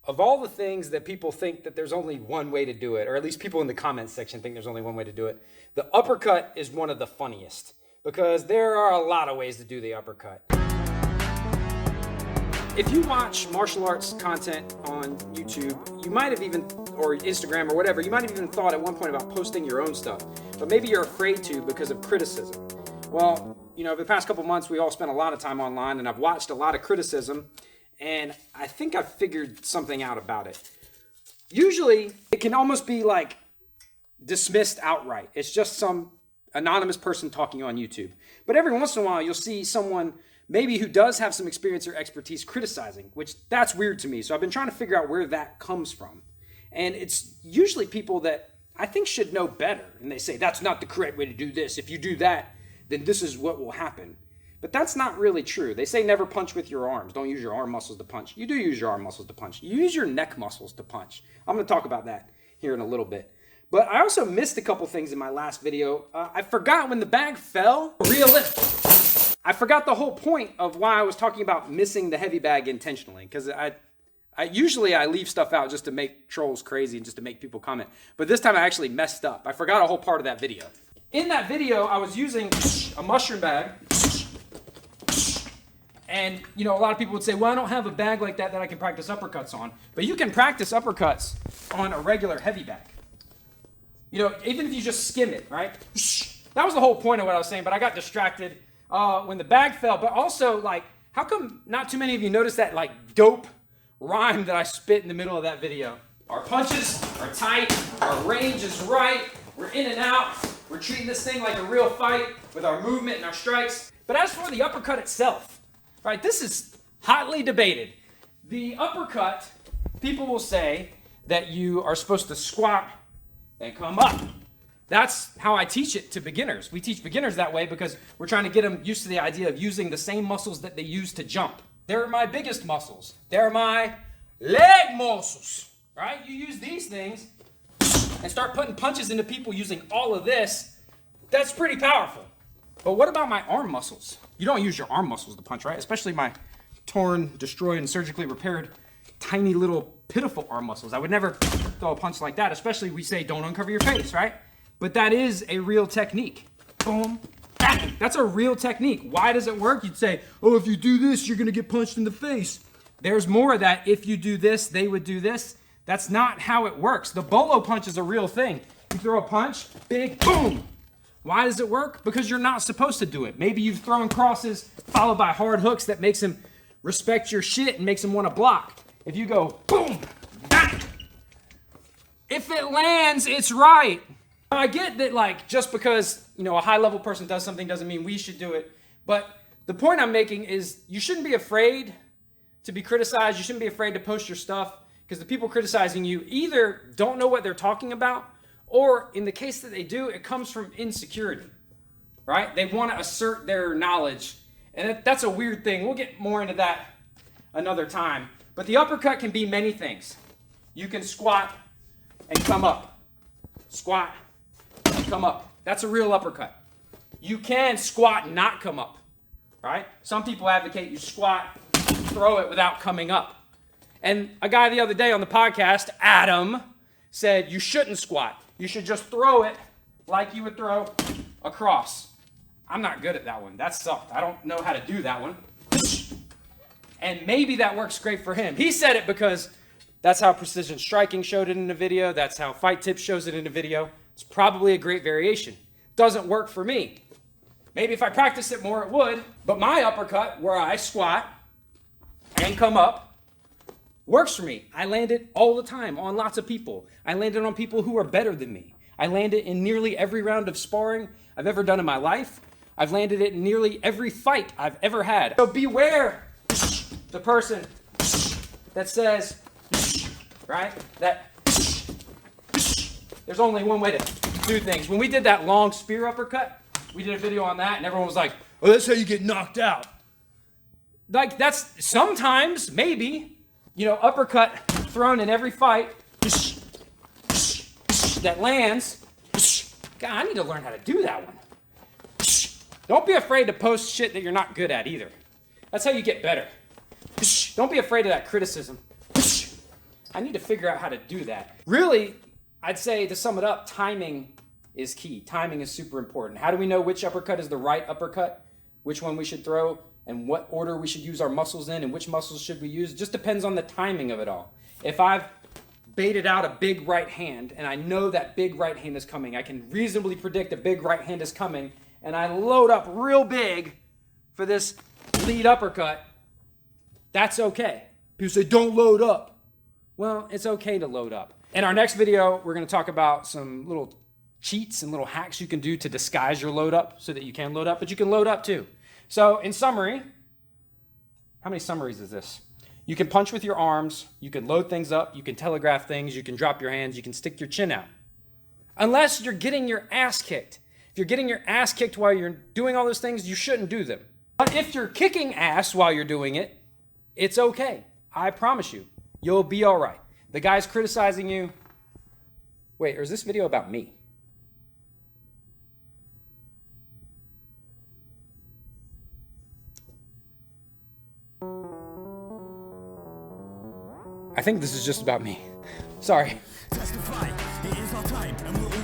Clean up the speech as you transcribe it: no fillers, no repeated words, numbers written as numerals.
Of all the things that people think that there's only one way to do it, or at least people in the comments section think there's only one way to do it, the uppercut is one of the funniest because there are a lot of ways to do the uppercut. If you watch martial arts content on YouTube, you might have even, or Instagram or whatever, you might have even thought at one point about posting your own stuff, but maybe you're afraid to because of criticism. Well, you know, the past couple months, we all spent a lot of time online, and I've watched a lot of criticism, and I think I've figured something out about it. Usually, it can almost be like dismissed outright. It's just some anonymous person talking on YouTube. But every once in a while, you'll see someone maybe who does have some experience or expertise criticizing, which that's weird to me. So I've been trying to figure out where that comes from. And it's usually people that I think should know better. And they say, that's not the correct way to do this. If you do that, then this is what will happen. But that's not really true. They say never punch with your arms. Don't use your arm muscles to punch. You do use your arm muscles to punch. You use your neck muscles to punch. I'm going to talk about that here in a little bit. But I also missed a couple things in my last video. I forgot when the bag fell. Realistic. I forgot the whole point of why I was talking about missing the heavy bag intentionally. Because I usually leave stuff out just to make trolls crazy and just to make people comment. But this time I actually messed up. I forgot a whole part of that video. In that video, I was using a mushroom bag. And, you know, a lot of people would say, well, I don't have a bag like that I can practice uppercuts on. But you can practice uppercuts on a regular heavy bag. You know, even if you just skim it, right? That was the whole point of what I was saying, but I got distracted when the bag fell. But also, like, how come not too many of you noticed that, like, dope rhyme that I spit in the middle of that video? Our punches are tight. Our range is right. We're in and out. We're treating this thing like a real fight with our movement and our strikes. But as for the uppercut itself, right, this is hotly debated. The uppercut, people will say that you are supposed to squat and come up. That's how I teach it to beginners. We teach beginners that way because we're trying to get them used to the idea of using the same muscles that they use to jump. They're my biggest muscles. They're my leg muscles, right? You use these things and start putting punches into people using all of this. That's pretty powerful. But what about my arm muscles? You don't use your arm muscles to punch, right? Especially my torn, destroyed, and surgically repaired tiny little pitiful arm muscles. I would never throw a punch like that, especially we say don't uncover your face, right? But that is a real technique. Boom, bang. That's a real technique. Why does it work? You'd say, oh, if you do this, you're gonna get punched in the face. There's more of that. If you do this, they would do this. That's not how it works. The bolo punch is a real thing. You throw a punch, big, boom. Why does it work? Because you're not supposed to do it. Maybe you've thrown crosses followed by hard hooks that makes him respect your shit and makes him want to block. If you go boom, bang, if it lands, it's right. I get that, like, just because, you know, a high level person does something doesn't mean we should do it. But the point I'm making is you shouldn't be afraid to be criticized. You shouldn't be afraid to post your stuff because the people criticizing you either don't know what they're talking about, or in the case that they do, it comes from insecurity, right? They want to assert their knowledge. And that's a weird thing. We'll get more into that another time. But the uppercut can be many things. You can squat and come up. Squat and come up. That's a real uppercut. You can squat and not come up, right? Some people advocate you squat, throw it without coming up. And a guy the other day on the podcast, Adam, said you shouldn't squat. You should just throw it like you would throw a cross. I'm not good at that one. That sucked. I don't know how to do that one. And maybe that works great for him. He said it because that's how Precision Striking showed it in the video. That's how Fight Tips shows it in the video. It's probably a great variation. Doesn't work for me. Maybe if I practiced it more, it would. But my uppercut, where I squat and come up, works for me. I land it all the time on lots of people. I land it on people who are better than me. I land it in nearly every round of sparring I've ever done in my life. I've landed it in nearly every fight I've ever had. So beware the person that says, right, that there's only one way to do things. When we did that long spear uppercut, we did a video on that and everyone was like, oh, that's how you get knocked out. Like, that's sometimes, maybe, you know, uppercut thrown in every fight that lands. God, I need to learn how to do that one. Don't be afraid to post shit that you're not good at either. That's how you get better. Don't be afraid of that criticism. I need to figure out how to do that. Really, I'd say to sum it up, timing is key. Timing is super important. How do we know which uppercut is the right uppercut? Which one we should throw and what order we should use our muscles in and which muscles should we use? It just depends on the timing of it all. If I've baited out a big right hand and I know that big right hand is coming, I can reasonably predict a big right hand is coming, and I load up real big for this lead uppercut, that's okay. People say, don't load up. Well, it's okay to load up. In our next video, we're going to talk about some little cheats and little hacks you can do to disguise your load up so that you can load up, but you can load up too. So in summary, how many summaries is this? You can punch with your arms, you can load things up, you can telegraph things, you can drop your hands, you can stick your chin out. Unless you're getting your ass kicked. If you're getting your ass kicked while you're doing all those things, you shouldn't do them. But if you're kicking ass while you're doing it, it's okay. I promise you, you'll be all right. The guy's criticizing you. Wait, or is this video about me? I think this is just about me. Sorry. Testify, it is our time, and we'll